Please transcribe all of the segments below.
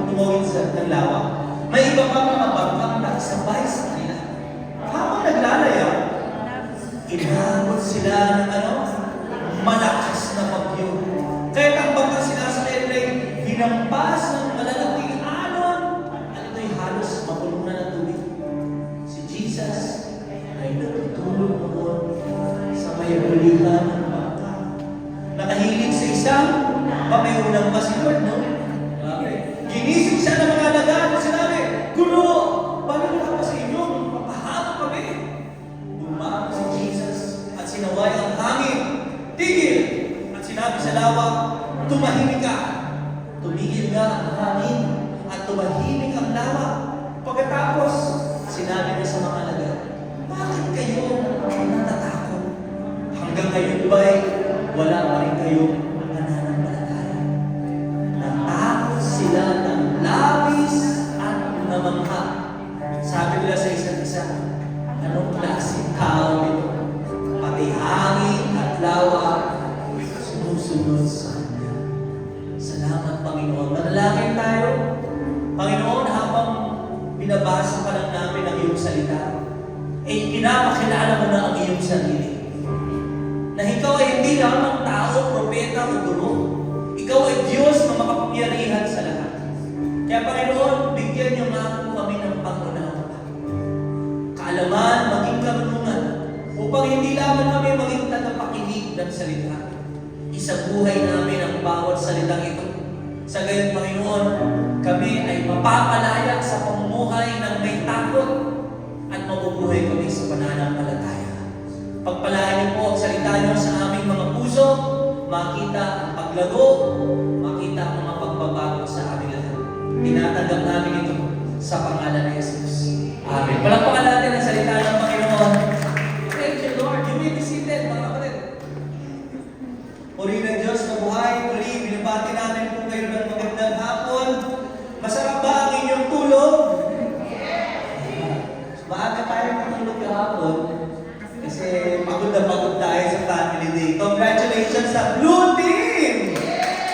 tumawid ng lawa. May iba pa mga bangkang nakasabay sa kanila. Habang naglalaya, inabot sila ng malakas na bagyo. Kaya ang bangkang sinasakyan ay hinampas ng malalaking alon at ito'y halos mapuno na ng tubig. Si Jesus ay natutulog noon sa may ulihan ng bangka. Nakahilig sa isang pamayunang pasilod, no? Ginising siya ng mga alagaan at sinabi, "Guro, paano na pa sa inyo? Papahamak kami." Bumaba si Jesus at sinaway ang hangin. Tigil! At sinabi sa lawa, "Tumahimik ka." Tumigil nga ang hangin at tumahimik ang lawa. Pagkatapos, sinabi niya sa mga alagaan, "Bakit kayo natatakot? Hanggang ngayon ba'y wala pa rin kayong nananampalataya?" Natakot sila ng labis at namangha. Sabi nila sa isa't isa, "Anong klaseng tao ito? Pati hangin at lawa sumusunod sa kanya." Salamat, Panginoon. Manalangin tayo. Panginoon, habang binabasa pa lang namin ang iyong salita, pinapakilala mo na ang iyong sarili. Na ikaw ay hindi lamang tao, propeta o guro. Ikaw ay Diyos na makapangyarihan sa lahat. Kaya Panginoon, bigyan niyo nga po kami ng pangunawa, kaalaman, maging karunungan, upang hindi lamang kami maging tagapakinig ng salita. Isabuhay namin ang bawat salitang ito. Sa gayon, Panginoon, kami ay mapapalaya sa pamumuhay ng may takot at mabubuhay kami sa pananampalataya. Pagpalain niyo po ang salita niyo sa aming mga puso, makita ang paglago, makita ang mga pagbabago sa aming lahat. Tinatanggap namin ito sa pangalan ni Jesus. Amen. Palakpakan natin ang salita ng Panginoon. Thank you, Lord. You may be seated, mga kapatid. Purihin ng Diyos na buhay. Muli, binabati namin po kayo ng magandang hapon. Masarap ba ang inyong tulog? Maaga tayo matulog kahapon kasi pagod na pagod tayo sa family day. Congratulations sa Blue Team!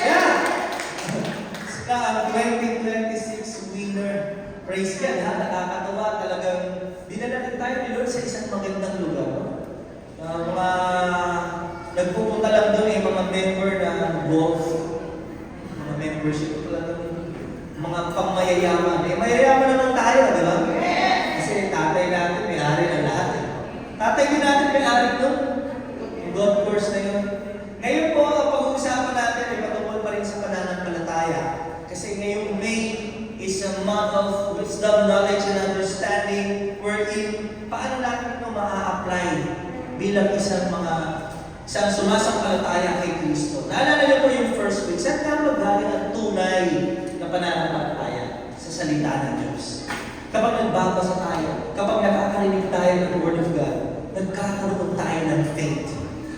Yeah! Sa 2026 winner. Praise God, ha? Nakakatawa talagang dinala din tayo ni Lord sa isang magandang lugar. Mga nagpupunta lang doon mga member na golf, mga membership ko lang doon. Mga pangmayayaman. Mayayaman naman tayo, di ba? Kasi tatay natin may-ari ng lahat. Tatay din natin may-ari doon. Yung golf course na yun. Ngayon po, ang pag-uusapan natin ay patungkol pa rin sa pananampalataya. Kasi ngayong May is a month of wisdom, knowledge, and understanding wherein paano natin ito ma-apply bilang isang sumasampalataya kay Kristo. Naalala niyo po yung first week, saan nga magaling ang tunay na pananampalataya sa salita ng Diyos? Kapag nagbabasa tayo, kapag nakakarinig tayo ng Word of God, nagkakaroon tayo ng faith.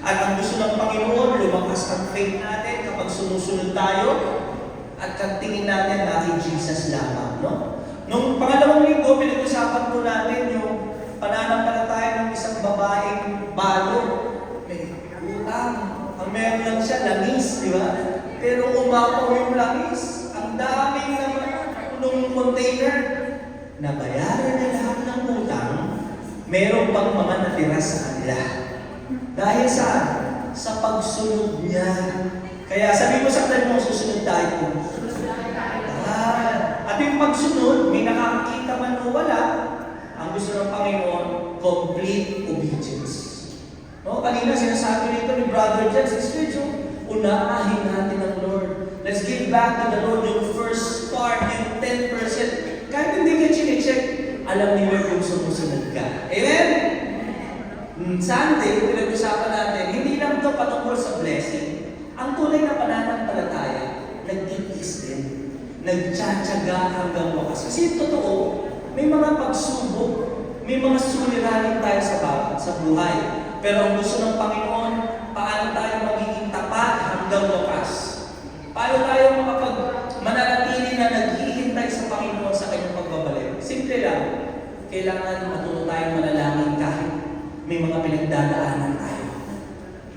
At ang gusto ng Panginoon, lumakas ang faith natin kapag sumusunod tayo at tingin natin natin Jesus lamang. No? Nung pangalawang linggo, pinag-usapan po natin yung pananampalataya ng isang babaeng balo. May utang. Ang meron lang siya, langis, di ba? Pero umapaw yung langis. Ang daming naman nung container. Nabayaran na lahat ng utang, meron pang mga natira sa kanila. Dahil saan? Sa pagsunod niya. Kaya sabi mo sa kanila mo, susunod tayo. At yung pagsunod, may nakakita man o wala, ang gusto ng Panginoon, complete obedience. No? Kanina sinasabi nito ni Brother Jens, unahin natin ang Lord. Let's give back to the Lord yung first part, yung 10%. Kahit hindi ka chinecheck, alam ni Lord kung sumusunod ka. Amen? Sunday, pinag-usapan natin, hindi lang ito patungkol sa blessing. Ang tunay na pananampalataya, nagtitiis din. Nagtsatsaga hanggang wakas. Kasi totoo, may mga pagsubok, may mga suliranin tayo sa buhay. Pero ang gusto ng Panginoon, paano tayo magiging tapat hanggang wakas? Paano tayo mananatili na naghihintay sa Panginoon sa kanyang pagbabalik? Simple lang. Kailangan matuto tayong manalangin kahit may mga pinagdadaanan tayo.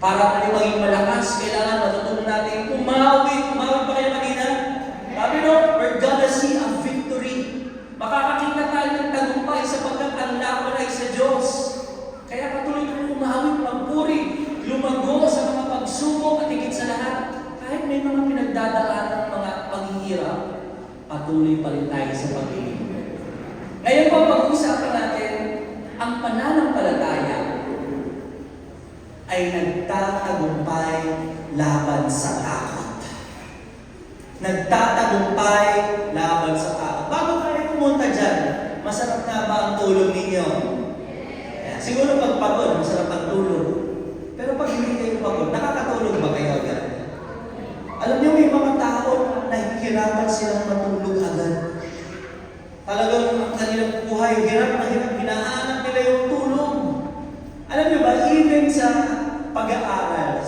Para tayo maging malakas, kailangan matutunan natin umawi. Umawi pa kayo kanina? Sabi no, where God has Ngayon ang pag-uusapan natin, ang pananampalataya ay nagtatagumpay laban sa takot. Nagtatagumpay laban sa takot. Bago kayo pumunta dyan, masarap na ba ang tulog ninyo? Siguro pag pagod, masarap ang tulog. Pero pag hindi kayo pagod, nakakatulog ba kayo agad? Alam niyo, may mga tao na nahihirapan silang matulog agad. Talagang ang kanilang buhay, hirap na hirap, hinahanap nila yung tulog. Alam niyo ba, even sa pag-aaral,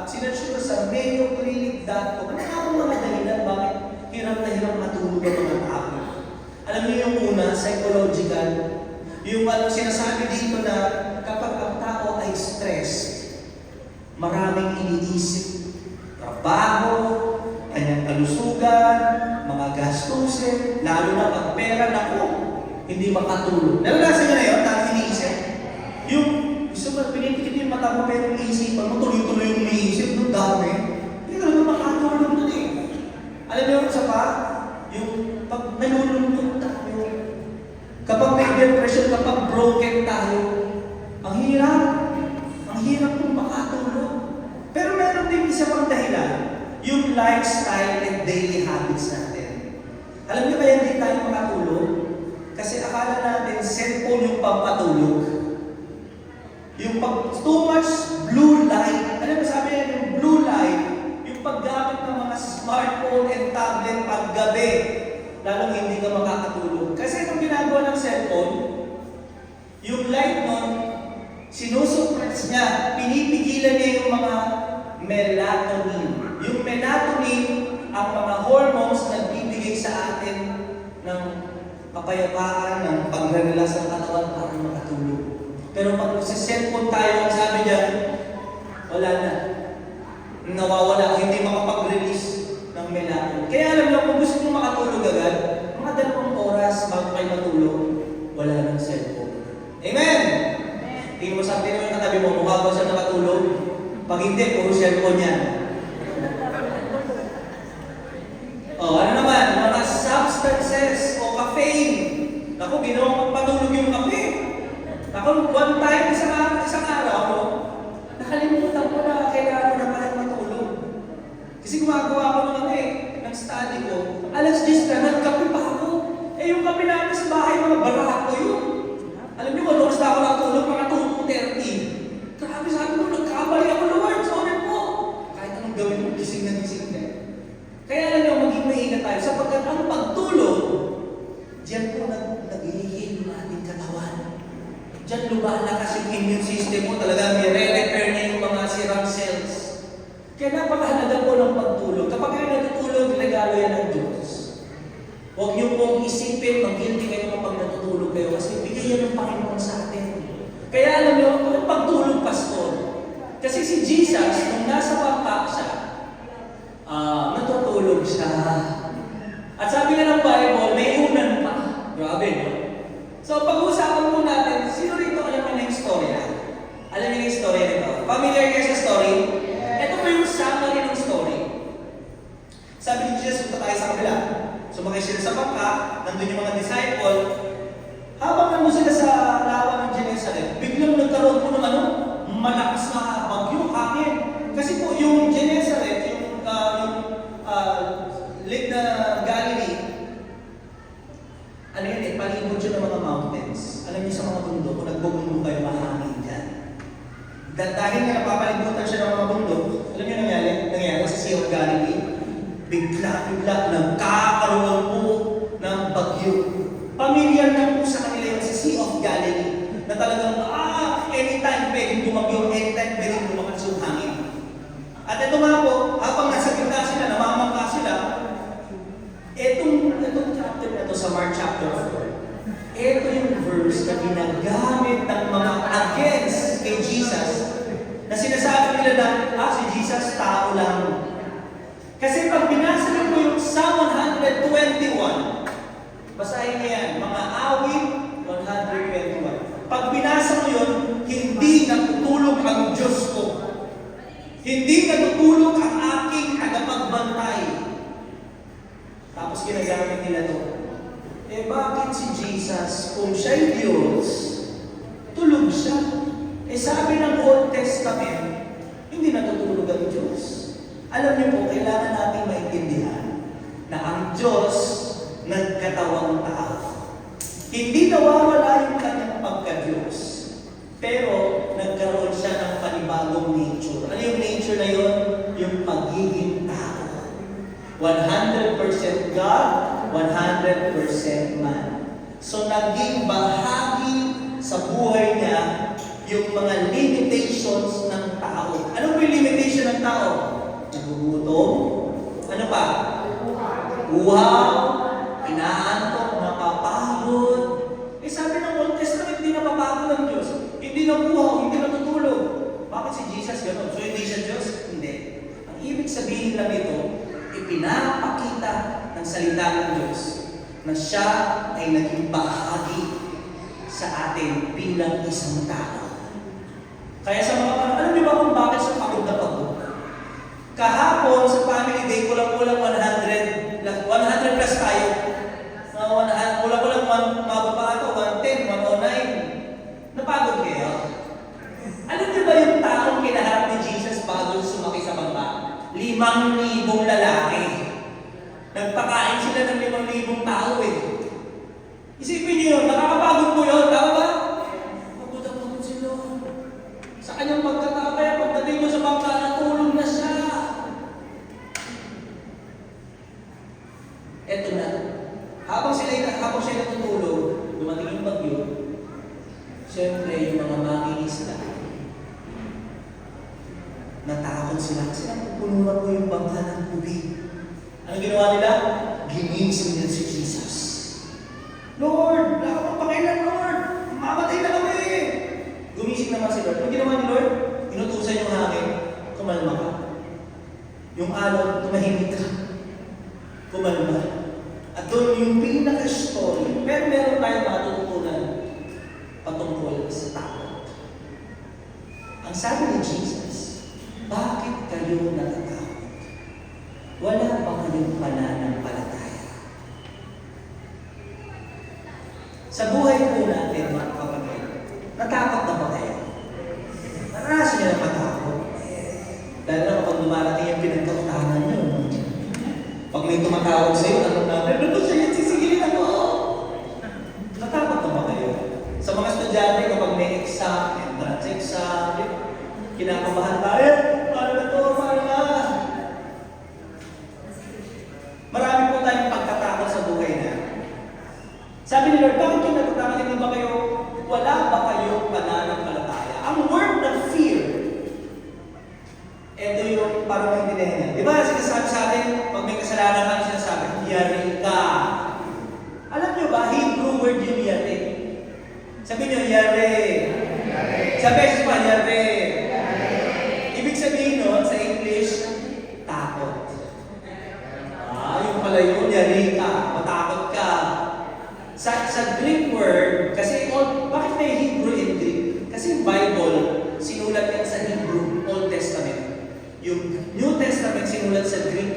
sinearch ko sa mayoclinic.com, ano nga mga dahilan bakit hirap na hirap matulog ang mga tao? Alam niyo yung una, psychological, yung sinasabi dito na kapag ang tao ay stressed, maraming iniisip, trabaho, kanyang kalusugan, mga gastusin, lalo na pag pera, naku, hindi makatulog. Naranasan niyo na yun, dahil iniisip? Yung gusto mo, pinitikit yung mata mo, pero iisipan mo, tuloy-tuloy yung iniisip, nung dami, hindi ka naman makatulog nun eh. Alam niyo, sa pa, yung pag nalulungkot tayo, kapag may depression, kapag broken tayo, ang hirap kung makatulog. Pero meron din isa pang dahilan, yung lifestyle and daily habits natin. Alam niyo kaya hindi tayo makatulog? Kasi akala natin cellphone yung pampatulog. Yung too much blue light. Alam mo sabi yan, yung blue light, yung paggamit ng mga smartphone and tablet paggabi, lalong hindi ka makakatulog. Kasi itong ginagawa ng cellphone, yung light nun, sinusuppress niya, pinipigilan niya yung mga melatonin. Yung melatonin, ang mga hormones na bibigay sa atin ng kapayapaan, ng pag-relax ng katawan para makatulog. Pero pag sa cellphone tayo, ang sabi niya, wala na. Nawawala, hindi makapag-release ng melatonin. Kaya alam niyo, kung gusto mong makatulog agad, mga 2 oras bago kayo matulog, wala ng cellphone. Amen! Tingin mo sa atin yung katabi mo, mukha ba siya nakatulog? Pag hindi, puro cellphone yan. Ano naman? Mga substances o caffeine. Naku, ginawang magpatulog yung kape. Naku, one time, isang araw, nakalimutan ko na kailangan na pala matulog. Kasi gumagawa ko ng study ko, alas 10 na, nagkape pa ako. Eh, yung kape namin sa bahay, mga barako yun. Alam niyo, kung oras na ako natulog, mga 2:30. Grabe, sabi ko, nagkabali ako, Lord, sorry po. Kahit anong gawin mo, gising na. Kaya alam niyo, maging maingat tayo. Sapagkat ang pagtulog, diyan po nag-ihihil yung ating katawan. Diyan lumalakas yung immune system mo. Talaga, may re-repair niya yung mga sirang cells. Kaya napakahalaga po ng pagtulog. Kapag kayo natutulog, regalo yan ng Diyos. Huwag niyo pong isipin, mag-guilty kayo kapag natutulog kayo kasi bigay yan ng Panginoon sa atin. Kaya alam niyo, ang pagtulog, pastor. Kasi si Jesus, nung nasa bangka siya, natutulog siya. At sabi nga ng Bible, may unan pa. Grabe, no? So, pag-uusapan po natin, sino rito alam mo na yung storya? Alam niyo yung storya nito? Familiar kayo sa story? Ito po yung summary ng story. Sabi ni Jesus, punta tayo sa kabila. Sumakay sila sa bangka, nandun yung mga disciple. Habang nandun sila sa lawa ng Genesaret, biglang nagkaroon po ng malakas na bagyo, hangin. Kasi po yung Genesaret, yung Lake na Galilee, palibot siya ng mga mountains. Alam niyo sa mga bundok, kung nagbubundok kayo, mahangin dyan. Dahil nga napapalibutan siya ng mga bundok, alam niyo nangyari sa Sea of Galilee, bigla nagkakaroon po ng bagyo. Pamilyar na po sa kanila yung sa Sea of Galilee, na talagang, anytime pwedeng bumagyo, anytime pwedeng lumakas yung hangin. At ito nga po, habang nasa gitna sila, namamangka sila, itong chapter na ito sa Mark chapter 4, ito yung verse na ginagamit ng mga against kay Jesus, na sinasabi nila na, si Jesus, tao lang. Kasi pag binasa niyo po yung Psalm 121, basahin niyo yan, mga awit 121. Pag binasa mo yun, hindi natutulog ang Diyos ko. Hindi natutulog ang aking tagapagbantay. Tapos ginagamit nila to. Eh bakit si Jesus, kung siya'y Diyos, tulog siya? Eh sabi ng Old Testament, hindi natutulog ang Diyos. Alam niyo po, kailangan natin maintindihan na ang Diyos nagkatawang tao. Hindi nawawala yung kanyang pagka-Diyos. Pero nagkaroon siya ng panibagong nature. Ano yung nature na yun? Yung pagiging tao. 100% God, 100% man. So naging bahagi sa buhay niya yung mga limitations ng tao. Ano ba yung limitation ng tao? Nagugutom? Ano pa? Uhaw? Inaantok? Napapagod? Eh sabi ng Old Testament, hindi napapagod ang Diyos. Hindi nabuhaw, hindi natutulog. Bakit si Jesus gano'n? So hindi siya Diyos? Hindi. Ang ibig sabihin lang ito, ipinapakita ng salita ng Diyos na siya ay naging bahagi sa atin bilang isang tao. Kaya sa mga alam niyo ba kung bakit siya pagod na pagod? Kahapon sa family day, kulang-kulang 100 plus tayo. Kulang-kulang mababa pa ito, 110, 109. Napagod kayo? Alam niyo ba yung taong kinaharap ni Jesus bago sumakay sa bangka? 5,000 lalaki. Nagpakain sila ng 5,000 tao eh. Isipin niyo yun, nakakapagod po yun, tama ba? Pagod ang pagod si Lord. Sa kanyang pagkatapay, pagdating mo sa bangka, natulog na siya. Eto na, habang sila natutulog, dumating yung bagyo, siyempre yung mga mangingisda, natakot sila kasi napupunuan ko yung bangka ng tubig. Ano ginawa nila? Ginising nila si Jesus. Lord, wala ka pang pakailan, Lord. Mamatay na kami. Gumising naman si Lord. Ano ginawa ni Lord? Inutusan yung hangin. Kumalma ka. Yung alon, tumahimik ka. Kumalma. At doon yung pinaka-story. Pero meron tayong matututunan patungkol sa takot. Ang sabi ni Jesus, bakit kayo natatakot? Wala ba kayong pananampalataya? Sa buhay po natin, mga kapatid, natakot na ba kayo? Naranasan niyo na matakot? Dahil na kapag dumarating yung pinagkautahan nyo, pag may tumatawag sa'yo, ano na, pero ito siya, sisigilin ako. Natakot na ba kayo? Sa mga estudyante, kapag may exam, entrance exam, kinakabahan tayo, paano na to, paano na? Marami po tayong pagkatakot sa buhay na. Sabi ni Lord, bakit yung natatakot? Hindi ba kayo, wala ba kayong pananampalataya? Ang word na fear, ito yung parang maintindihan niya. Di ba, sinasabi sa atin, pag may kasalanan ka, sinasabi, yari ka. Alam niyo ba, Hebrew word yung yari. Sabi niyo, yari. Sa beses pa, yari. Ibig sabihin nun, sa English, takot. Yung pala yun, yari ka, matakot ka. Sa Greek word, kasi bakit may Hebrew and Greek? Kasi yung Bible, sinulat yan sa Hebrew, Old Testament. Yung New Testament, sinulat sa Greek.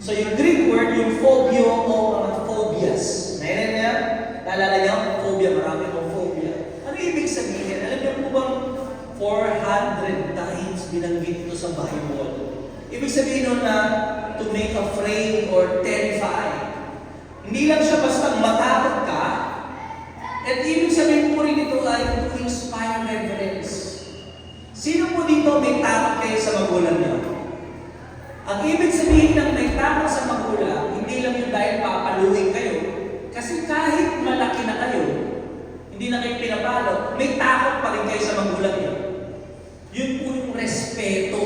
So yung Greek word, yung phobia o mga phobias. Nailan niya? Naalala niya? Phobia, marami akong phobia. Ano ibig sabihin? Alam niyo po bang 400 times binanggit ito sa Bible? Ibig sabihin nun na to make afraid or terrified. Hindi lang siya basta matakot ka, at ibig sabihin po rin ito ay to inspire reverence. Sino po dito may takot kayo sa magulang niyo? Ang ibig sabihin ng may takot sa magulang, hindi lang yung dahil papaluin kayo. Kasi kahit malaki na kayo, hindi na kayo pinapalo, may takot pa rin kayo sa magulang niyo. Yun po yung respeto.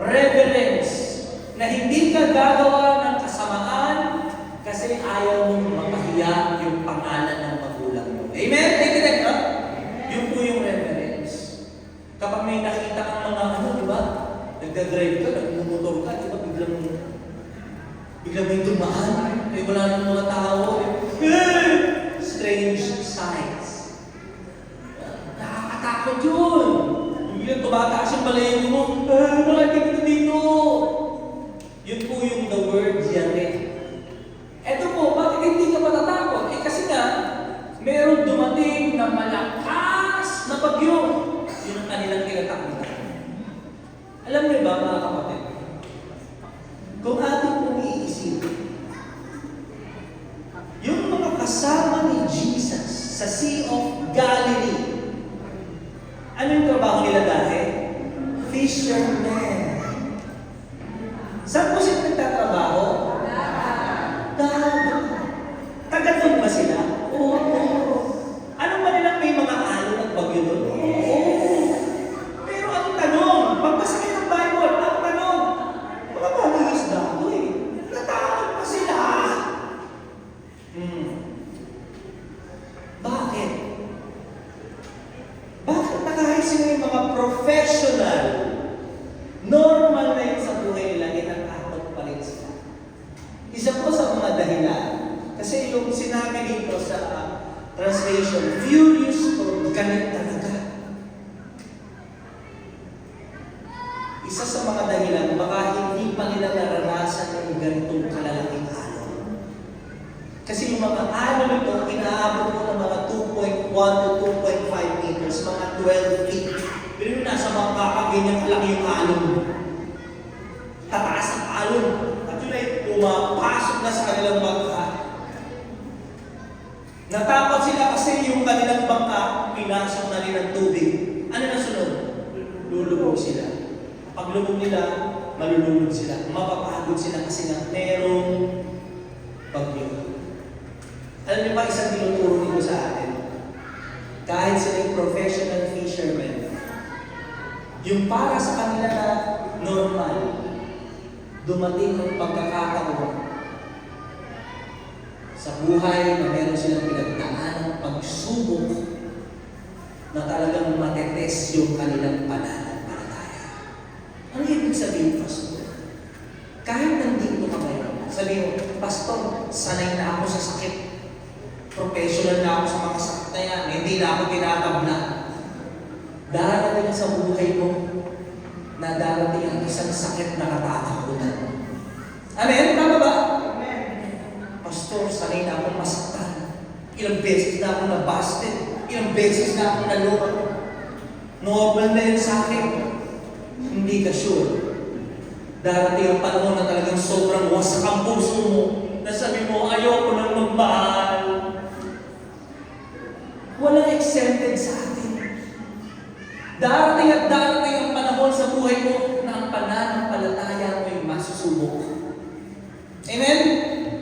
Reverence. Na hindi ka gagawa ng kasamaan kasi ayaw mong mapahiya yung pangalan ng magulang mo. Amen? Take it, no? Yun po yung reverence. Kapag may nakita kang mga di ba? Nagdadrive ka, nagmumotor ka, di ba? Biglang may tumaan. Eh, wala nang mga tao. Strange sights. Nakakatakot yun. Biglang tumataas yung balayin mo. Bakit dito? Yun po yung the word yari. Ito po, kasama ni Jesus sa Sea of Galilee. Ano yung trabaho nila dati? Fishermen. Saan po sila nagtatrabaho? Dagat. Taga doon ba sila? Oo. Ano ba nilang may mga alon at bagyo doon? Oo. Pero ang tanong, pagbasa kayo ng Bible, ang tanong, mga bagay isda ito eh. Natakot pa sila. Bakit? Bakit na kahit sila yung mga professional, normal na yun sa buhay nila, natakot pa rin sila? Isa po sa mga dahilan, kasi yung sinabi dito sa translation, furious or galit talaga. Isa sa mga dahilan, baka hindi pa nila naranasan yung ganitong kalalaking alon. Kasi yung mga alon nito, inaabot mo ng mga 2.1 to 2.5 meters, mga 12 feet. Pero yung nasa mga kakaganyan kalaki yung alon. Tataas ang alon. At yun ay pumapasok na sa kanilang bangka. Natakot sila kasi yung kanilang bangka, pinasok na rin ng tubig. Ano na sunod? Lulubog sila. Pag lubog nila, malulunod sila. Mapapagod sila kasi nga merong bagyo. Alam niyo ba isang tinuturo nito sa atin? Kahit sila yung professional fishermen, yung para sa kanila na normal, dumating ang pagkakataon sa buhay na meron silang pinagdaan ng pagsubok na talagang matetes yung kanilang pananampalataya. Ano ibig sabihin, Pastor? Kahit nandito ka ngayon, sabihin mo, Pastor, sanay na ako sa sakit. Professional na ako sa mga sakit na yan. Hindi na ako tinatabla. Darating sa buhay mo na darating ang isang sakit na katatakutan. Amen? Tama ba? Pastor, sanay na akong masaktan. Ilang beses na akong nabasted. Ilang beses na akong naloko. Normal na yun sa akin. Hindi ka sure. Darating ang panahon na talagang sobrang wasak ang puso mo. Nasabi mo, ayoko nang magmahal. Walang exempted sa atin. Darating at darating ang panahon sa buhay mo na ang pananampalataya mo ay masusubok. Amen?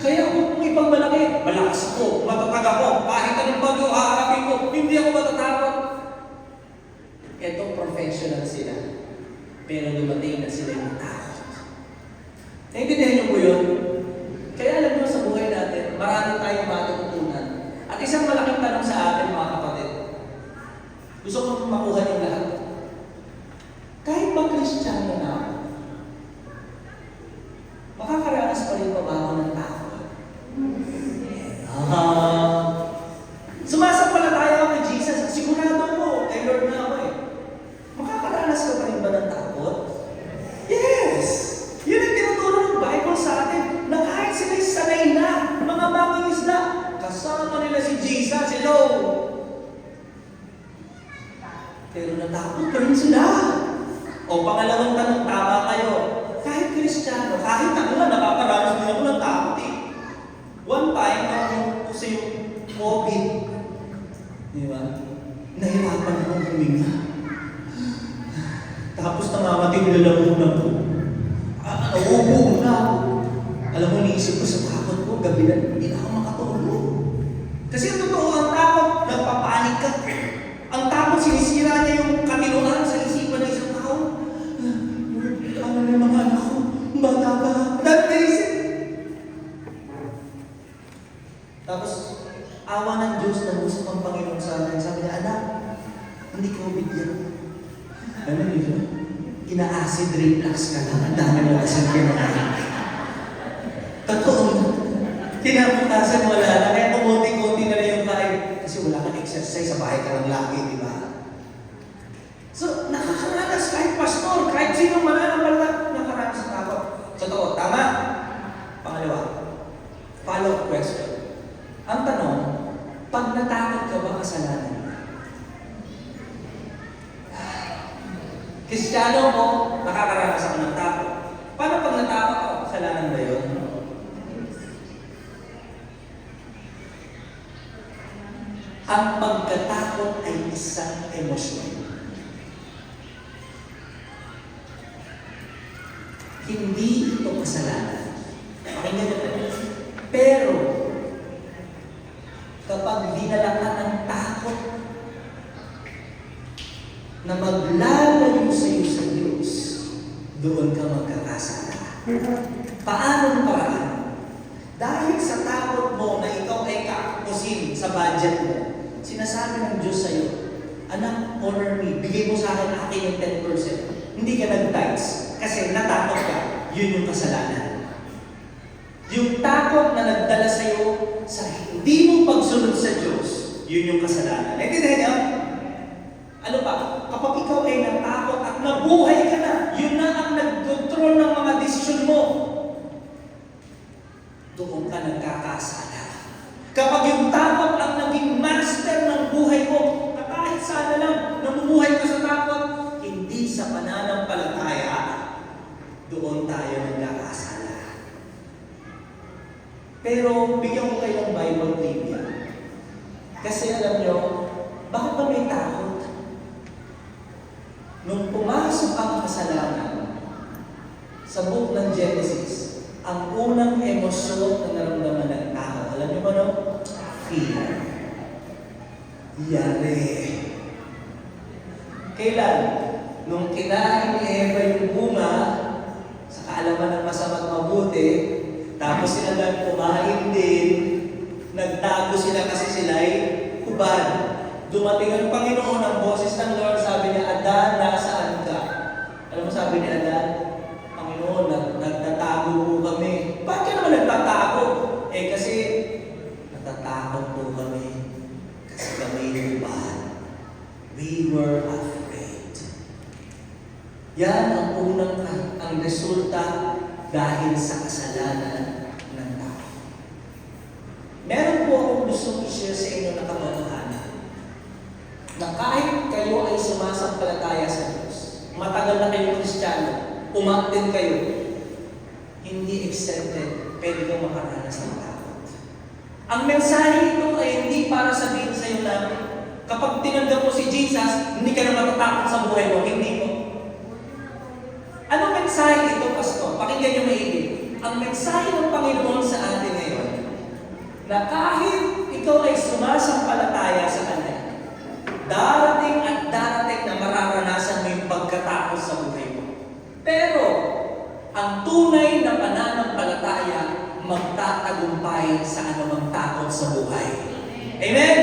Kaya kung ibang malaki, malakas ako, matatag ako, kahit anong bagyo haharapin ko, hindi ako matatakot. Ito, professional sila. Pero dumating na sila yung takot. Naintindihan niyo po yun? Kaya alam niyo sa buhay natin, marami tayong matututunan. At isang malaking tanong sa atin, mga kapatid. Gusto ko makuha niyo lahat. Kahit ba Kristiyano na ako, makakaranas pa rin ba ako ng takot? Sumasampalataya ako kay Jesus. Sigurado mo, kay Lord na ako eh. Makakaranas ka pa rin ba ng takot? Yes! Yun ang tinuturo ng Bible sa atin na kahit sila'y sanay na, mga bagong isda, kasama nila si Jesus, hello! Pero natakot pa rin sila. O pangalawang tanong, tama kayo. Kahit Kristiyano, kahit ako nga, nakakaranas din ako ng takot eh. One time, kasi yung COVID, di ba? Nahirapan akong huminga. Tapos namamating nilalamunan ko. Nauubo na ako. Alam mo, niisip ko sa takot ko, gabi na, hindi na ako makatulog. Kasi ang totoo, ang takot, nagpapanik ka. Ang takot, sinisira niya yung katinuan sa isipan ng isang tao. Ano na yung mga anak ko? Bata ba? That basic. Tapos, awa ng Diyos na usap ang Panginoon sa akin. Sabi niya, anak, hindi COVID yan. Ano yun? Ina-acid reflux ka lang. Ang dami mo kasi kinakain. Totoo na. Kinabukasan wala na. Kaya kumunti-kunti na lang yung kain. Kasi wala kang exercise sa bahay ka lang lagi, di ba? So, nakakaranas kahit pastor, kahit sinong mananampalataya, nakakaranas sa takot. Totoo, tama? Pangalawa, follow-up question. Ang tanong, pag natakot ka ba kasalanan? Kristiyano mo, nakakaranas ako ng takot. Paano pag natakot ako, kasalanan ba yun? Ang pagkatakot ay isang emosyon. Hindi ito kasalanan. Pakinggan niyo po. Pero, kapag dinala ka ng takot na maglalayo sa iyo sa Diyos, doon ka magkakasala. Paanong paraan? Dahil sa takot mo na ikaw ay kakapusin sa budget mo, sinasabi ng Diyos sa iyo, anak, honor me, bigay mo sa akin yung 10%. Hindi ka nag-tithes kasi natakot ka. Yun yung kasalanan. Yung takot na nagdala sa iyo sa hindi mo pagsunod sa Diyos, yun yung kasalanan. Naintindihan niyo? Ano pa? Kapag ikaw ay natakot at nabuhay ka na, yun na ang nag-control ng mga desisyon mo. Doon ka nagkakasala. Kapag yung takot ang naging master ng buhay mo, na kahit sana lang namumuhay ka sa takot, hindi sa pananampalataya, doon tayo nagkakasala. Pero bigyan ko kayo ng Bible trivia. Kasi alam nyo, bakit ba may takot? Nung pumasok ang kasalanan sa book ng Genesis, ang unang emosyon na naramdaman ng tao, alam niyo ba no? Fear. Yari. Kailan? Nung kinain ni Eva yung bunga, sa kaalaman ng masama't mabuti, tapos sila lang kumain din, nagtago sila kasi sila ay hubad. Dumating ang Panginoon, ang boses ng Lord, sabi niya, Adan, nasaan ka? Alam mo sabi ni Adan? Panginoon, nagtatago po kami. Bakit ka naman nagtatago? Kasi natatakot po kami. Kasi kami hubad. We were afraid. Yan ang unang ang resulta dahil sa kasalanan ng tao. Meron po akong gustong i-share sa inyo na katotohanan na kahit kayo ay sumasampalataya sa Diyos, matagal na kayong Kristiyano, umaktin kayo, hindi exempted, pwede kang makaranas ng takot. Ang mensahe ito ay hindi para sabihin sa iyo na kapag tinanggap mo si Jesus, hindi ka na matatakot sa buhay mo, hindi mo. Anong mensahe ito, Pastor? Pakinggan niyo maigi. Ang mensahe ng Panginoon sa atin ngayon, na kahit ikaw ay sumasampalataya sa Kanya, darating at darating na mararanasan mo yung pagkatakot sa buhay mo. Pero, ang tunay na pananampalataya magtatagumpay sa anumang takot sa buhay. Amen?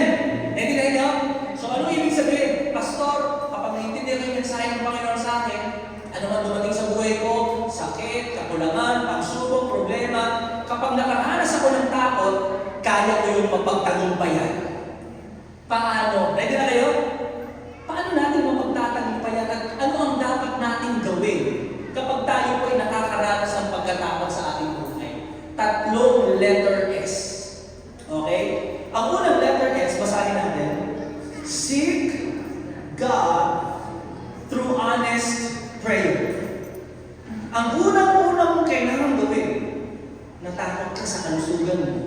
Naintindihan niyo? So, ano ibig sabihin? Pastor, kapag naintindihan ko yung mensahe ng Panginoon sa akin, ano man dumating sa buhay ko, sakit, kakulangan, pagsubok, problema, kapag nakaranas ako ng takot, kaya ko yung mapagtagumpayan. Paano? Ready na kayo? Paano natin mapagtatagumpayan at ano ang dapat natin gawin kapag tayo po ay nakakaranas ng pagkatakot sa ating buhay? Tatlong letter S. Okay? Ang unang letter S, basahin natin. Seek God through honest prayer. Ang unang-unang mong kailangan gawin, natakot ka sa kalusugan mo,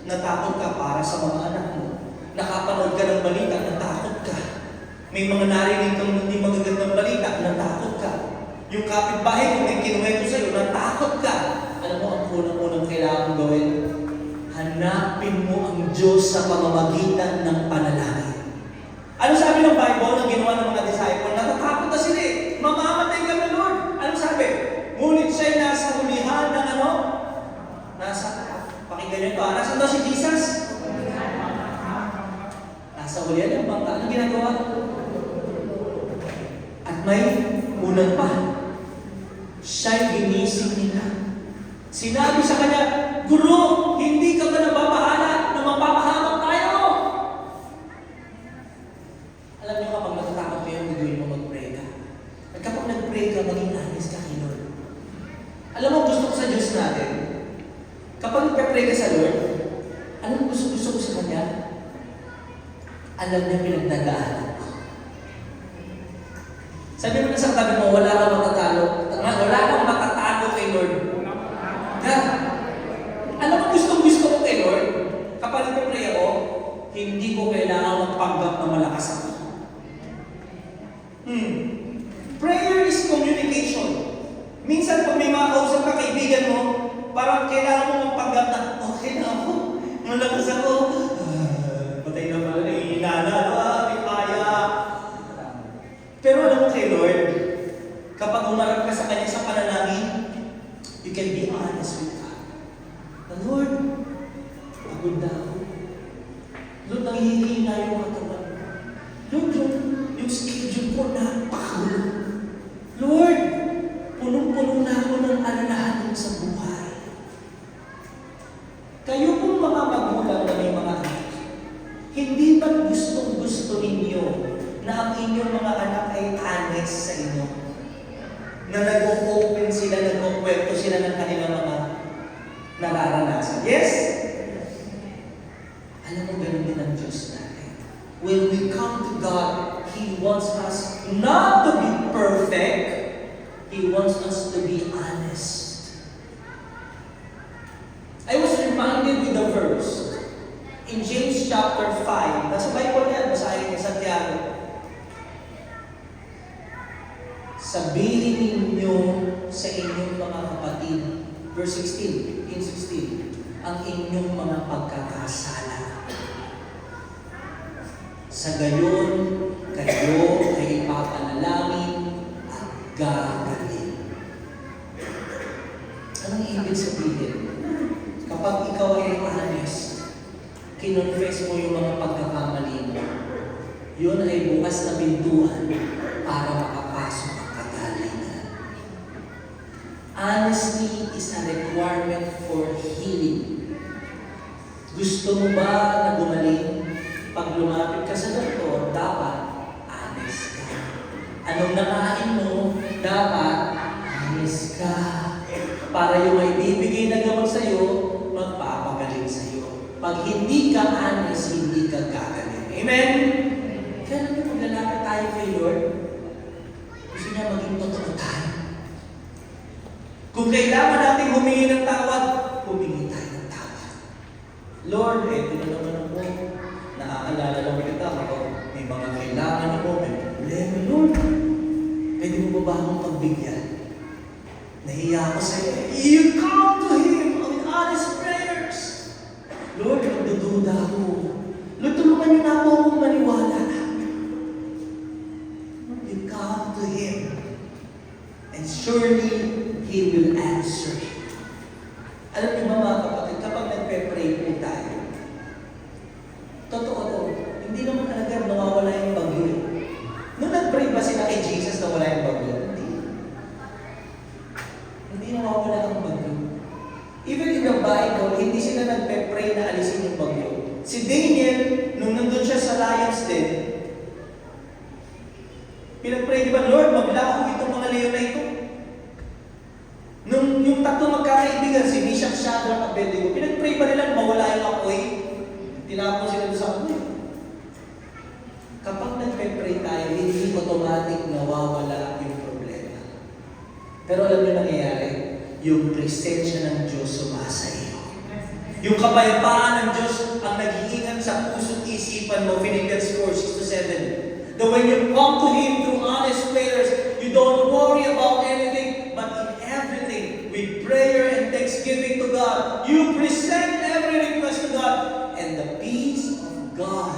natakot ka para sa mga anak mo, nakapanood ka ng balita, natakot ka. May mga narinig kang hindi magagandang balita, natakot ka. Yung kapitbahay mo may kinuwento sa iyo, natakot ka. Alam mo, ang unang-unang kailangan mong gawin, hanapin mo ang Diyos sa pamamagitan ng panalangin. Ano sabi ng Bible na ginawa ng mga disciple? Natatakot na sila eh. Mamamatay ka na, Lord. Ano sabi? Ngunit siya'y nasa hulihan ng ano? Pakinggan niyo ito. Nasaan daw si Jesus? Nasa hulihan ng bangka. Anong ginagawa? At may unan pa. Siya'y ginising nila. Sinabi sa kanya, Guro, hindi ka ba nababahala na mapapahamak tayo? Alam niyo kapag natatakot kayo, gagawin mo mag-pray ka. At kapag nag-pray ka, maging honest ka kay Lord. Alam mo, gusto ko sa Diyos natin, kapag nagpe-pray ka sa Lord, anong gusto ko sa Kanya? Alam niya pinagdadaanan ko. Sabi mo na sa tabi mo, wala kang matatalo. Wala kang matatalo kay Lord. Alam mo, gusto ko kay Lord, kapag nagpe-pray ako, hindi ko kailangan malakas ako. Patay na pala, nangihina na. May kaya. Pero alam mo kay Lord, kapag umarap ka sa Kanya sa panalangin, you can be honest with God. Lord, pagod na ako. Lord, nangihina yung katawan. Lord, yung schedule ko napakagulo. Lord, punong-puno na ako ng alalahanin sa buhay. Kayo pong mga magulang na may mga anak, hindi ba gustong-gusto ninyo na ang inyong mga anak ay honest sa inyo? Na nag-open sila, nag-kwento sila ng kanilang mga nararanasan. Yes? Alam mo, ganun din ang Diyos natin. When we come to God, He wants us not to be perfect. He wants us to be honest. I was reminded with the verse in James chapter 5. Nasa Bible yan, basahin ni Santiago. Sabihin ninyo sa inyong mga kapatid, verse 16, in 16, ang inyong mga pagkakasala. Sa gayon, kayo ay ipapanalangin at gagaling. Anong ibig sabihin? Kapag ikaw ay honest, kinonfess mo yung mga pagkakamali mo, yun ay bukas na pintuan para makapasok ang kagalingan. Honesty is a requirement for healing. Gusto mo ba na gumaling? Pag lumapit ka sa doktor, dapat honest ka. Anong nakain mo, dapat honest ka. Para yung may bibigay na gamot sa'yo, magpapagaling sa'yo. Pag hindi ka honest, hindi ka gagaling. Amen? Kaya naman maglalapit tayo kay Lord, gusto niya maging totoo tayo. Kung kailangan natin humingi ng tawad, humingi tayo ng tawad. Lord, eto na naman ako. Naaalala lang kita kapag may mga kailangan ako, may problema. Lord, pwede mo ba akong pagbigyan? Nahiya ako sa'yo. You come to Him with honest prayers. Lord, nagdududa ako. Lord, tulungan niyo na ako akong maniwala. You come to Him and surely He will answer you. Alam niyo ba mga kapatid, kapag nagpe-pray po tayo, totoo to, hindi naman talaga nawawala yung bagyo. Nung nag-pray ba sila kay Jesus na wala yung bagyo? Hindi nawawala ang bagyo. Even in the Bible, hindi sila nagpe-pray na alisin yung bagyo. Si Daniel, nung nandun siya sa lion's den, pinag-pray, di ba, Lord, maglako itong mga leon na ito. Nung yung tatlo magkakaibigan, si Meshach, Shadrach, Abednego, pinag-pray ba nila mawala yung apoy? Tinapon sila doon sa apoy. Kapag nagpe-pray tayo, hindi automatic nawawala yung problema. Pero alam niyo nangyayari? Yung presensya ng Diyos sumasa iyo. Yung kapayapaan ng Diyos ang nag-iingat sa puso't isipan mo, Philippians 4:6-7. That when you come to Him through honest prayers, you don't worry about anything, but in everything, with prayer and thanksgiving to God, you present every request to God, and the peace of God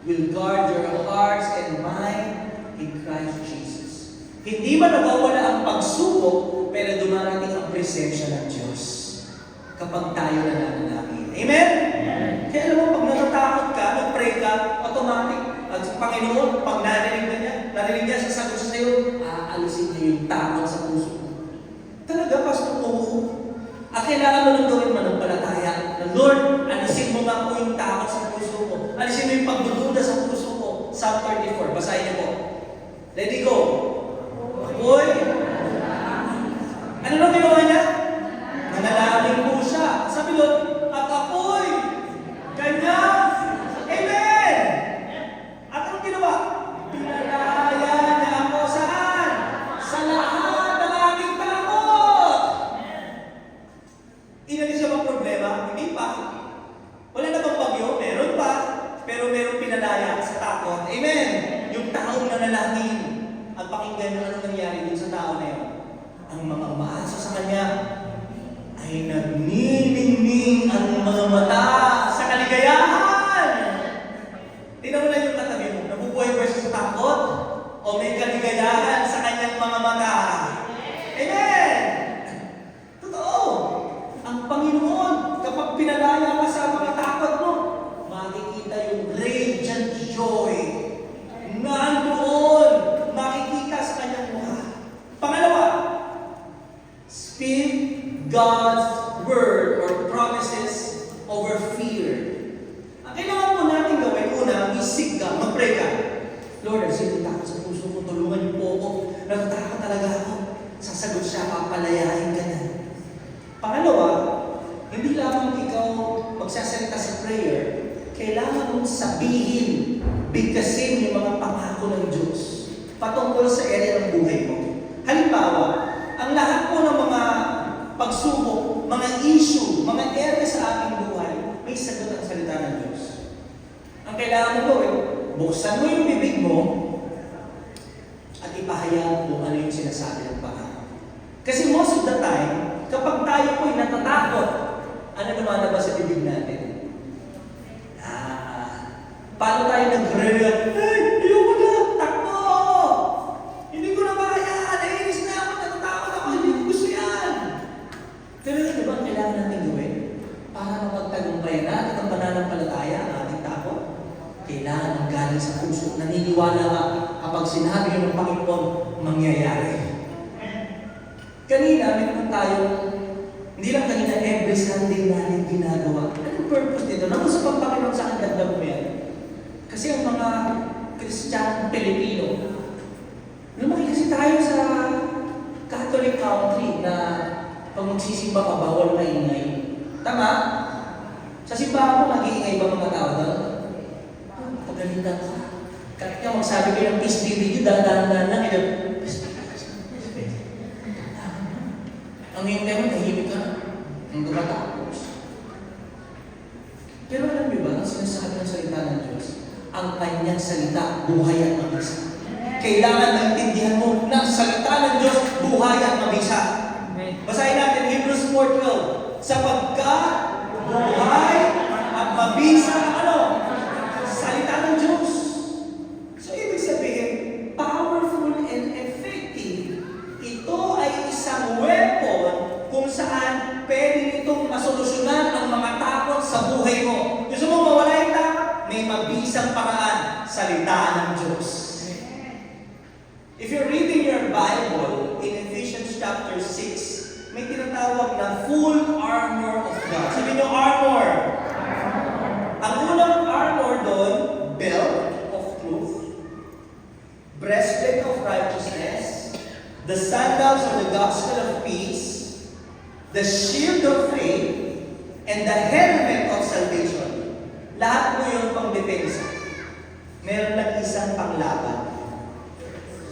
will guard your hearts and mind in Christ Jesus. Hindi man nawawala ang pagsubok, pero dumarating ang presensya ng Diyos kapag tayo nananalangin. Amen? Kaya alam mo, pag natatakot ka, nag-pray ka, automatic, at Panginoon, pag narinig niya, sasagot siya sa'yo, aalisin niya yung takot sa puso mo. Talaga, Pastor, oo. Ang kailangan mo lang gawin manampalataya na, Lord, alisin mo nga po yung takot sa puso mo. Alisin mo yung pagdududa sa puso mo. Psalm 34, basahin niyo po. Ready, go. Apoy. Ano nang ginawa niya? Nanalangin po siya. Sabi Lord, at apoy. Kanya. Amen. At anong ginawa? Pinalaya niya ako saan? Sa lahat ng aking takot. Inalis siya bang problema? Hindi pa. Wala na bang bagyo? Meron pa. Pero meron pinalaya sa takot. Amen. Yung taong nanalangin. At pakinggan mo ano nangyari dun sa tao na yun. Ang mga umaasa sa kanya ay nagniningning ang mga mata kailangan mong sabihin, bigkasin yung mga pangako ng Diyos patungkol sa area ng buhay mo. Halimbawa, ang lahat po ng mga pagsubok, mga issue, mga area sa ating buhay, may sagot ang salita ng Diyos. Ang kailangan mo gawin, buksan mo yung bibig mo at ipahayag mo ano yung sinasabi ng pangako. Kasi most of the time, kapag tayo po'y natatakot, ano lumalabas sa bibig natin? Paano tayo nag-react? Ay, ayoko na! Takbo! Hindi ko na kaya! Naiinis na ako! Natatakot ako! Hindi ko gusto yan! Pero ano ba ang kailangan natin gawin? Para mapagtagumpayan natin ang pananampalataya ang ating takot? Kailangan ang galing sa puso. Naniniwala ka kapag sinabi yun ng Panginoon, mangyayari. Kanina, meron tayo, hindi lang kanina, every Sunday natin ginagawa. Anong purpose dito? Naman sa pagpakinoon sa akin, dagdag mo yan. Kasi ang mga Kristiyanong Pilipino, lumaki kasi tayo sa Catholic country na pag magsisimba ka, bawal maingay. Tama? Sa simbahan mo, mag-iingay ba mga tao doon? Pagalitan ka. Kahit nga magsabi kayo ng peace be with you, dahan-dahan lang, ito. Ang hintay mo, tahimik ka na. Ang dumatapos. Pero alam niyo ba, ang sinasabi ng salita ng Diyos, ang kanyang salita, buhay at mabisa. Kailangan naintindihan mo na ang salita ng Diyos, buhay at mabisa. Basahin natin Hebrews 4:12. Sapagkat buhay at mabisa ang ano? Salita ng Diyos. So, ibig sabihin, powerful and effective. Ito ay isang weapon kung saan pwede nitong masolusyonan ang mga takot sa buhay mo. Gusto mo mawala yung takot? May mabisang paraan, salita ng Diyos. If you're reading your Bible in Ephesians chapter 6, may tinatawag na full armor of God. Sabi niyo, armor. Ang unang armor doon, belt of truth, breastplate of righteousness, the sandals of the gospel of peace, the shield of faith, and the helmet of salvation. Lahat po yung pang-depensa. Meron lang isang panglaban.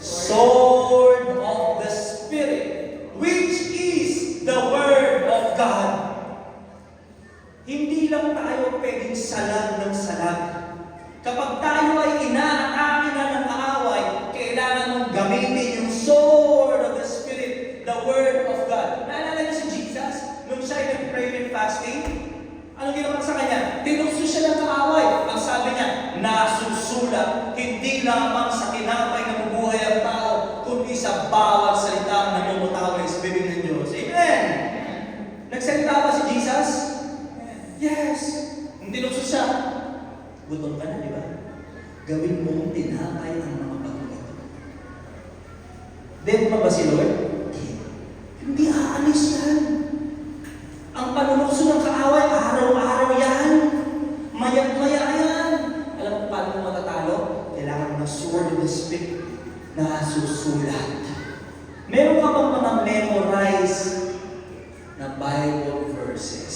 Sword of the Spirit, which is the Word of God. Hindi lang tayo pwedeng salag ng salag. Kapag tayo ay inaatake na ng kaaway, kailangan mong gamitin yung sword of the Spirit, the Word of God. Naalala niyo si Jesus? Nung siya ay nag-pray and fasting, anong ginawa sa kanya? Tinukso siya ng kaaway. Ang sabi niya, nasusulat, hindi lamang sa tinapay na mabuhay ang tao, kundi sa bawat salita na namumutaway sa bibig ng Diyos. Amen! Nagsalita ba si Jesus? Yes! Nung tinukso siya, gutom ka na, di ba? Gawin mong tinapay ang mga pagkakas. Dead pa ba si Lord? Hindi aalis yan. Ang panunukso ng kaaway, araw-araw yan. Mayat-maya yan. Alam mo paano mo matatalo? Kailangan ng sword of the Spirit na susulat. Meron ka bang mga memorize na Bible verses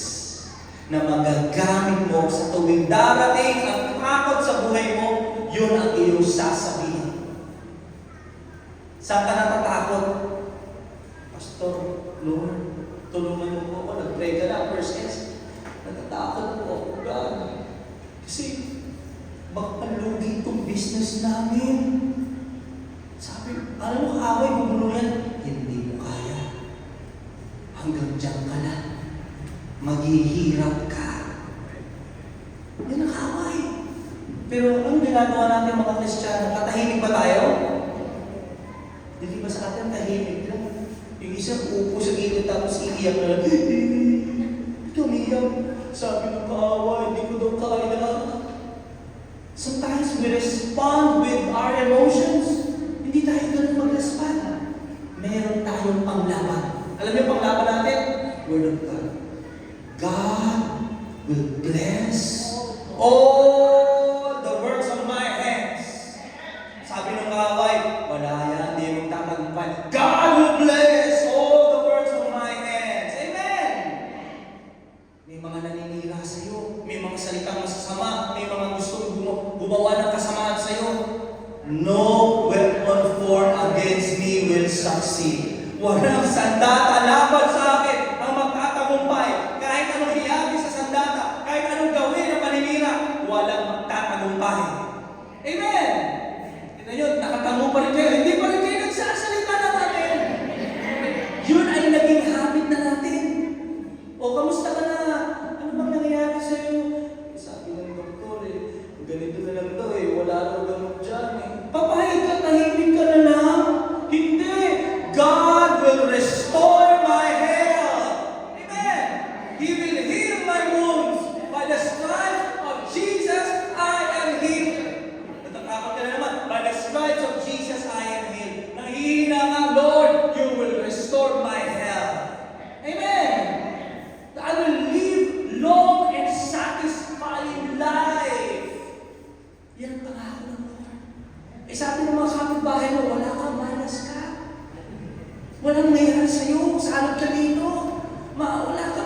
na magagamit mo sa tuwing darating ang takot sa buhay mo, yun ang iyong sasabihin. Saan ka natatakot? Pastor, Lord, tulungan mo po ako. Nag-pray ka na, verse S. Natatakot po ako, God. Kasi, baka palugi itong business namin. Sabi, alam mo, kaaway, gugulo yan. Hindi mo kaya. Hanggang dyan ka na. Maghihirap ka. Yan ang kaaway. Pero anong ginagawa natin mga Kristiyano? Katahimik ba tayo? Hindi ba sa atin tahimik lang? Yung isang upo sa gilid tapos iiyak na lang. Tumiyak. Sabi ng kaaway, hindi ko daw kaya. Sometimes we respond with our emotions. Hindi tayo ganun mag-respond. Meron tayong panglaban. Alam niyo panglaban natin? Word of God. God will bless all the works of my hands. Sabi ng kaaway, wala yan, hindi mong tatagumpay. God will bless all the works of my hands. Amen! May mga naninira sa iyo, may mga salitang masasama, may mga gustong gumawa ng kasamaan sa iyo. No weapon formed against me will succeed. Walang sandata laban sa akin ang magtatagumpay. Kahit anong hiyabi sa sandata, kahit anong gawin ng paninira, walang magtatagumpay. Amen! Tignan nyo, nakatango pa rin kayo. Hindi pa rin kayo nagsasalita na natin. Yun ay naging habit na natin. O, kamusta ka na? Ano bang nangyayari sa'yo? Sabi ng doktor ganito na lang daw wala raw ganun dyan Papayag ka, tahimik ka na lang. Hindi! God will restore my health. Amen! He will heal my wounds. By the stripes of Jesus, I am healed. Natakakot ka na naman. By the stripes of Jesus, I am healed. Nangihina nga, Lord, you will restore my health. Amen! I will live long and satisfying life. Yan ang pangako ng Lord. Sabi ng mga kapitbahay mo, wala ka, malas ka. Walang mayroon sa'yo, saan ka dito. Wala ka,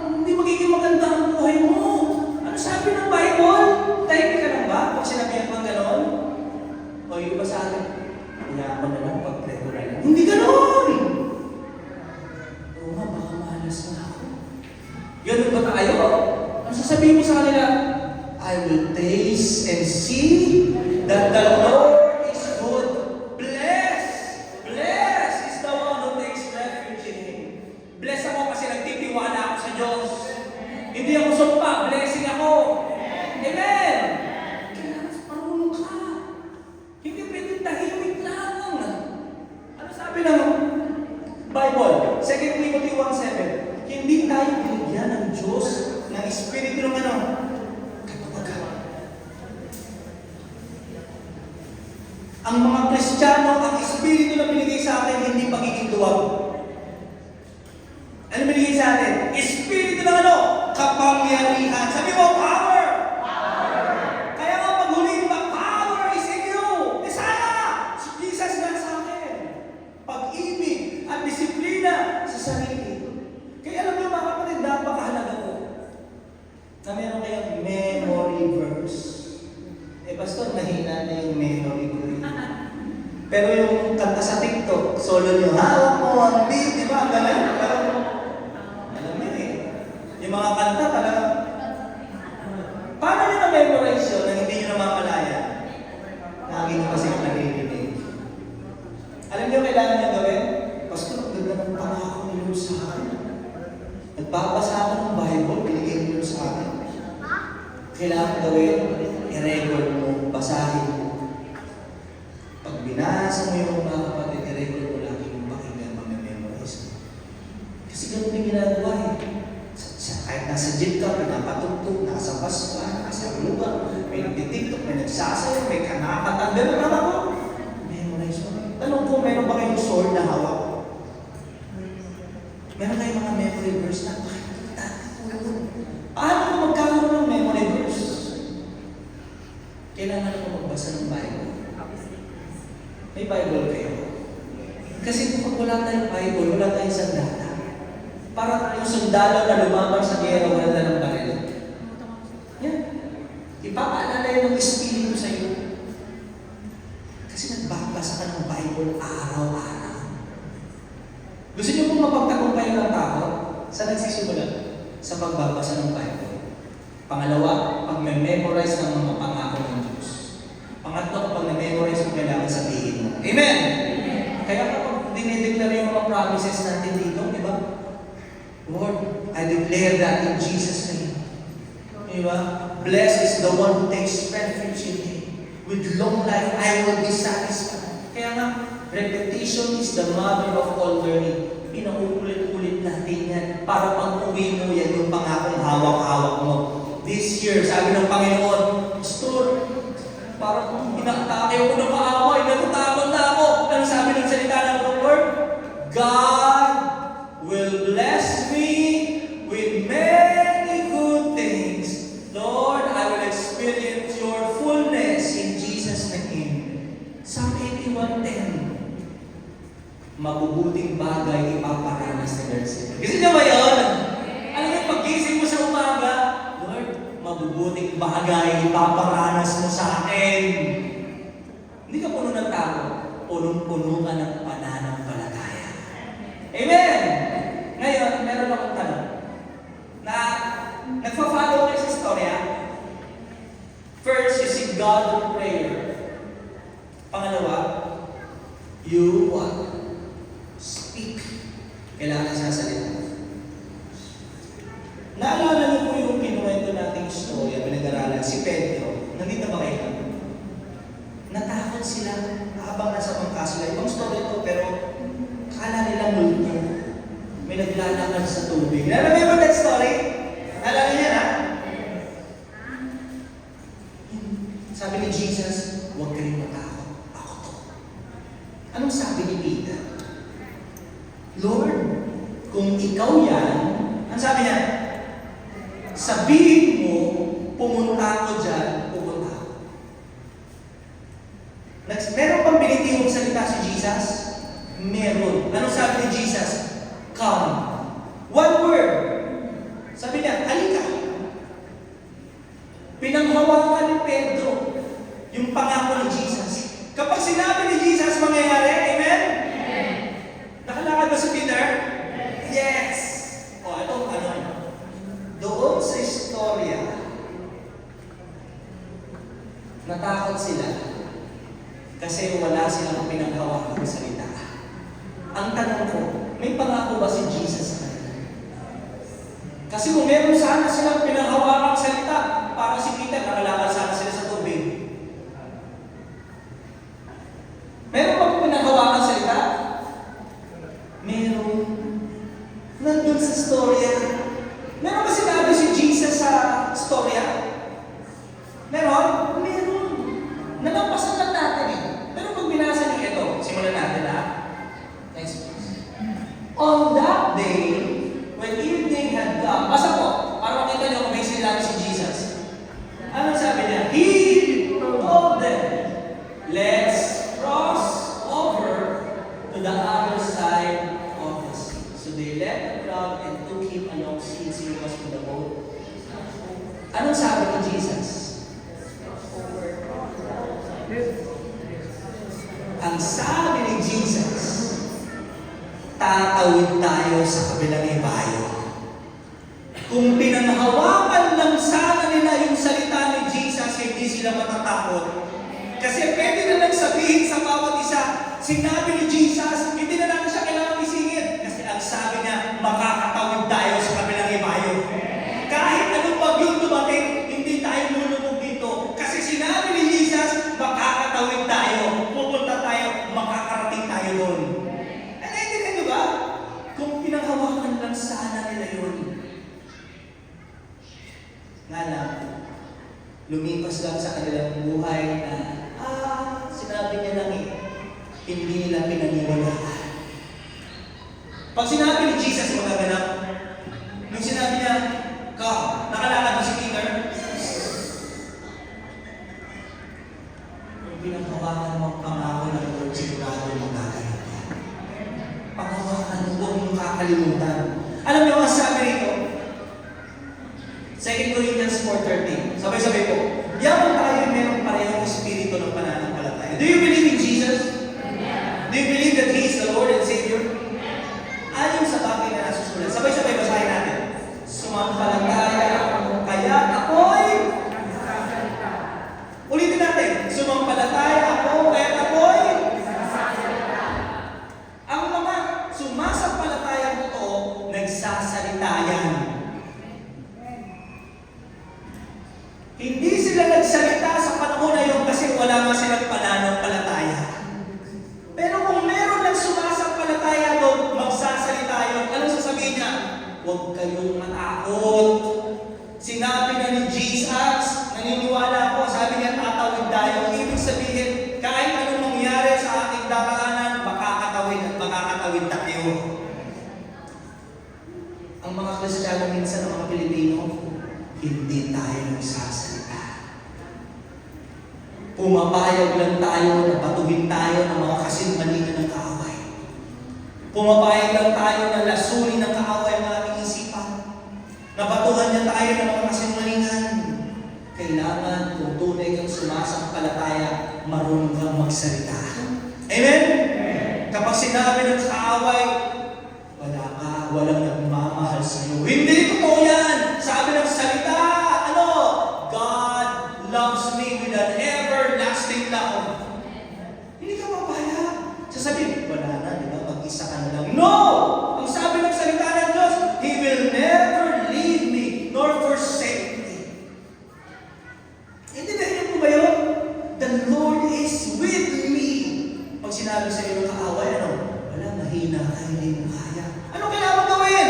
hindi magiging maganda ang buhay mo. Ano sabi ng Bible? Tahimik ka lang ba? Pag sinabihan pang gano'n? O yung iba sa akin, yaman na lang, pag-preto na lang. Hindi gano'n! Oo nga, baka malas na ako. Ganun ba tayo? Ang sasabihin mo sa kanila, I will taste and see that the Lord is good. Blessed is the one who takes refuge in Him. Bless ako kasi nagtitiwala ako sa Diyos. Hindi ako sumpa, blessing ako. Amen! Kailangan marunong ka. Hindi pwedeng tahimik lang. Ano sabi ng Bible? 2 Timothy 1:7. Hindi tayo binigyan ng Diyos ng Espiritu ng ano? Ang mga Kristiyano, ang Espiritu na binigay sa atin, hindi pagiging duwag. Ano binigay sa atin? Espiritu ng ano? Kapangyarihan. Sabi mo, power! Kaya nga pag huling ba, power is in you! Isaya! Si Jesus na sa akin. Pag-ibig at disiplina sa sarili. Kaya alam niyo mga kapatid, napakahalaga po na meron kayong memory verse. Pastor, mahina na yung memory ko rin. Pero yung kanta sa TikTok, solo nyo, hawak mo ang beat, di ba? Ganun. Alam niyo yung mga kanta talaga. Paano nyo na-memorize yun na hindi nyo namamalaya? Lagi nyo kasi narinig. Alam niyo kailangan nyo gawin? Pastor, ang ganda ng pangako ni Lord sa akin. Nagbabasa ako ng Bible, binigay ni Lord sa akin. Kailangan gawin, i-record mo, basahin mo. Pag binasa mo yung mga kapatid, i-record mo lagi yung pakinggan, mag-memorize mo. Kasi ganun yung ginagawa kahit nasa jeep ka, pinapatugtog, nasa bus ka, nasa lugar, may nagtitiktok, may nagsasayaw, may kanakatan, gano'n naman ako. Memorize mo. Tanong ko, meron ba kayong sword na hawak? Meron kayong mga memory verse na, paano ko magkakaroon ng memory verse? Kailangan ako magbasa ng Bible. May Bible kayo. Kasi kung wala tayong Bible, wala tayong sandata. Para yung sundalo na lumabang sa gera, wala na ng baril. Yan. Ipapaalala yung Espiritu sa iyo. Kasi nagbabasa ka ng Bible araw-araw. Gusto niyo pong mapagtagumpay ng tao? Saan nagsisimula? Sa pagbabasa ng Bible. Pangalawa, pag-memorize ng mga pangako ng Diyos. Pangatlo, pag na-memorize mo, kailangan sabihin mo. Amen! Kaya kapag dinideclare yung mga promises natin dito, di ba? Lord, I declare that in Jesus' name. Di ba? Blessed is the one who takes refuge in Him. With long life, I will be satisfied. Kaya nga, repetition is the mother of all learning. Pinauulit-ulit natin yan para pag-uwi mo yan yung pangakong hawak-hawak mo. This year, sabi ng Panginoon, Pastor, parang inatake ako ng kaaway, natatakot na ako. Ano sabi ng salita ng Lord? God will bless me with many good things. Lord, I will experience your fullness in Jesus' name. Psalm 81:10. Mabubuting bagay ipaparanas ni Lord sa iyo. Kasi niya ba yun? Alam mo, pag-gising mo sa umaga, Lord, mabubuting bagay ipaparanas ipaparanas mo sa akin. Hindi ka puno ng tao, punong-puno ka ng pananampalataya. Amen! Ngayon, meron akong tanong. Na nagpa-follow kayo sa istorya. First, you seek God in prayer. Pangalawa, you what? Speak. Kailangan sasalita. Naalala niyo po yung kinuwento nating istorya, pinag-aralan, si Pedro. Nandito ba kayo? Natakot sila habang nasa bangka sila. Ibang story ito, pero kala nila multo. May naglalakad sa tubig. Alam mo that story? Alam niya na? Sabi ni Jesus, huwag kayong matakot. Ako to. Anong sabi ni Peter? Lord, kung ikaw yan, ang sabi niya, sabihin mo, pumunta ako dyan, pumunta ako. Meron bang binitihong salita si Jesus? Meron. Anong sabi ni Jesus? Come. One word. Sabi niya, halika. Pinanghawakan ni Pedro yung pangako ni Jesus. Kapag sinabi ni Jesus, mangyayari, amen? Amen. Nakalakad ba si Peter? Yes. O, ito, doon sa istorya, natakot sila kasi wala silang pinanghawakan ng salita. Ang tanong ko, may pangako ba si Jesus sa kanila? Kasi kung meron sana silang pinanghawakan ng salita, para si Peter, nakalakad sana sila sa tubig. Meron ba pinanghawakan ng salita? Meron. Nandun sa storya. Meron ba sinabi si Jesus sa storya? Meron? Meron. Nalampasan lang natin eh. Pero pag binasa niyo ito, simulan natin ha. Next please. On that day, when evening had come, basta po, para makita niyo kung may sinabi si Jesus. Anong sabi niya? He told them, let's cross over to the other side of the sea. So they left the crowd and took him along since he was in the boat. Anong sabi ni Jesus? Ang sabi ni Jesus, tatawid tayo sa kabilang ibayo. Kung pinanghawakan lang sana nila yung salita ni Jesus, hindi sila matatakot. Kasi pwede na lang sabihin sa bawat isa, sinabi ni Jesus, hindi na natin siya kailangan isingit. Kasi ang sabi niya, makakatawid tayo sa kabilang ibayo. Kahit anong bagyong dumating, hindi tayo lulubog dito. Kasi sinabi ni Jesus, makakatawid tayo, pupunta tayo, makakarating tayo doon. Naiintindihan niyo ba? Kung pinanghawakan lang sana nila yun. Nga lang, lumipas lang sa kanilang buhay na, sinabi niya lang eh, hindi nila pinaniwalaan. Pag sinabi ni Jesus, magaganap. Nung sinabi niya, nakalakad mo si Peter, kung pinanghawakan mo ang pangako ng Lord, sigurado magaganap yan. Panghawakan mo, huwag mong kakalimutan. Alam niyo ang sabi rito? 2 Corinthians 4:13. Sabay-sabay po. Yaman tayo merong parehong espiritu ng pananampalataya. Do you believe in Jesus? Yeah. Do you believe that He is the Lord and Savior? Yeah. Ayon sa bagay na nasusulat. Sabay-sabay basahin natin. Sumampalataya ako, kaya ako'y ulitin natin. Sumampalataya ako, kaya ako'y ang mga sumasampalatayang totoo, nagsasalita yan. Hindi sila nagsalita sa panahon na yun kasi wala nga silang pananampalataya. Pero kung meron lang sumasampalataya doon, magsasalita yun. Anong sasabihin niya? Huwag kayong matakot. Sinabi na ni Jesus, naniniwala ako, sabi niya tatawid tayo. Ibig sabihin, kahit anong mangyari sa ating daraanan, makakatawid at makakatawid tayo. Ang mga Kristiyano minsan, ang mga Pilipino, hindi tayo nagsasalita. Pumapayag lang tayo na batuhin tayo ng mga kasinmalingan ng kaaway. Pumapayag lang tayo na lasunin ng kaaway ang ating isipan. Nabatuhan niya tayo ng mga kasinmalingan. kailangan kung tunay kang sumasampalataya, marunong kang magsalita. Amen? Kapag sinabi ng kaaway, wala ka, walang nagmamahal sa iyo. Hindi totoo yan! Sabi ng salita, ano? God loves me with an everlasting love. Hindi ka mapayag. Sasabihin, wala na, di ba? Mag-isa ka na lang. No! Ang sabi ng salita ng Diyos, He will never leave me nor forsake me. Intindihan niyo po ba yun? The Lord is with me. Pag sinabi sa iyo ng kaaway, ano? Wala, mahina ka, hindi mo kaya. Ano kailangan gawin?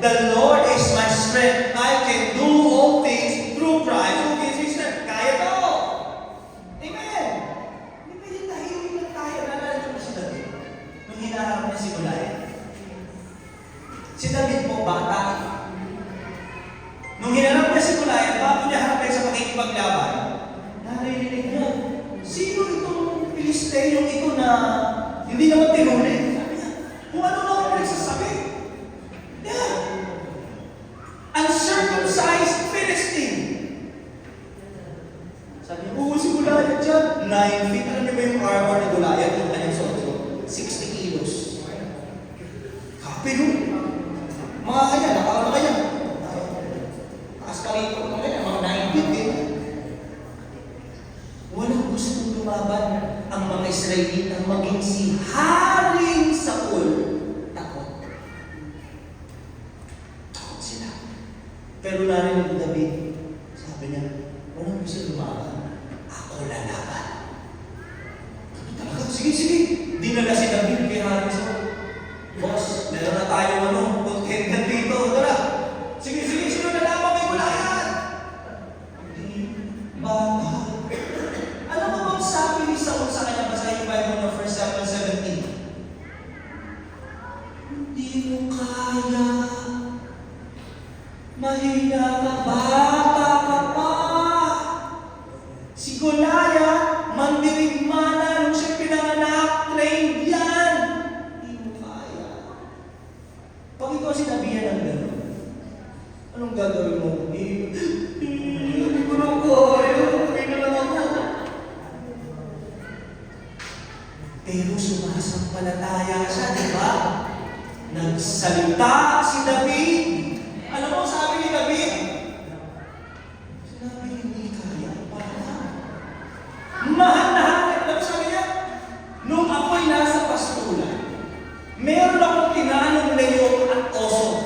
The Lord is my strength. I can do all things through Christ who gives me strength. Kaya to! Amen! Hindi pwede tahimik lang tayo. Nalala niyo po si David. Nung hinaharap niya si Goliath. Si David po, bata. Nung hinarap niya si Goliath, bago niya harapin sa pakikipaglaban, narinig niya, sino itong Pilisteyong ito na hindi naman tinuli? Sabi niya, kung ano na ako nagsasabi. Yeah. Uncircumcised Philistine. Sabi niya, oo, si Goliath dyan. 9 feet. Alam niyo ba yung armor ni Goliath? Yung kanyang suot? 60 kilos. Kapi nun. Mga kanya, nakakala kanya. Taas ka rito. Mga 9 feet din. Walang gustong lumaban ang mga Israelita maging si Haring Saul. Takot. Takot sila. Pero narinig ni David, sabi niya, walang gusto lumaban. Ako lalaban. Talaga, sige. Dinala si David kay Haring Saul. Boss, meron na tayo contented dito. Tara. Sige, sino nalaman kay Goliath? Hindi. Baka. Alam mo bang sabi ni Saul sa kanya, basahin yung Bible ng 1 Samuel 17? Hindi mo kaya. Mahina ka, bata ka pa. Si Goliath, mandirigmana nung siya pinanganak, trained yan. Hindi mo kaya. Pag ikaw sinabihan ng gano'n, anong gagawin mo? Hindi ko na kaya. Okay na lang ako. Pero sumasampalataya siya, di ba? Nagsalita si David. Alam mo, sabi ni David, sinabi hindi kaya para. Mahal na hanap. Alam mo, sabi niya, nung ako'y nasa pastulan, meron akong tinanong leyon at oso.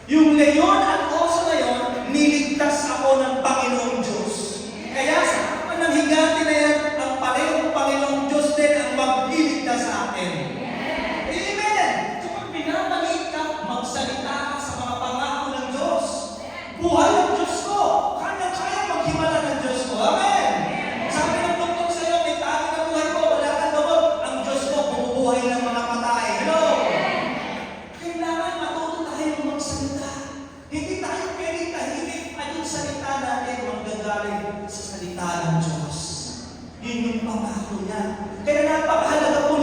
Yung leyon at oso na yon, niligtas ako ng Panginoong Diyos. Kaya sa ng higante na yan, ang parehong Panginoong Diyos din ang magliligtas sa atin. Amen! Kapag pinapaliit ka, magsalita ka sa mga pangako ng Diyos. Buhay ang Diyos ko. Kanya-kaya maghimala ng Diyos ko. Amen! Sabi ng tungkol sa iyo, may tali na buhay ko, wala kang gamot. Ang Diyos ko, bumubuhay ng mga patay. Hello? Kailangan matuto tayo magsalita. Hindi tayo pwedeng tahimik at yung salita natin manggagaling sa salita ng Diyos. Yun yung pangako niya. Kaya napakahalaga po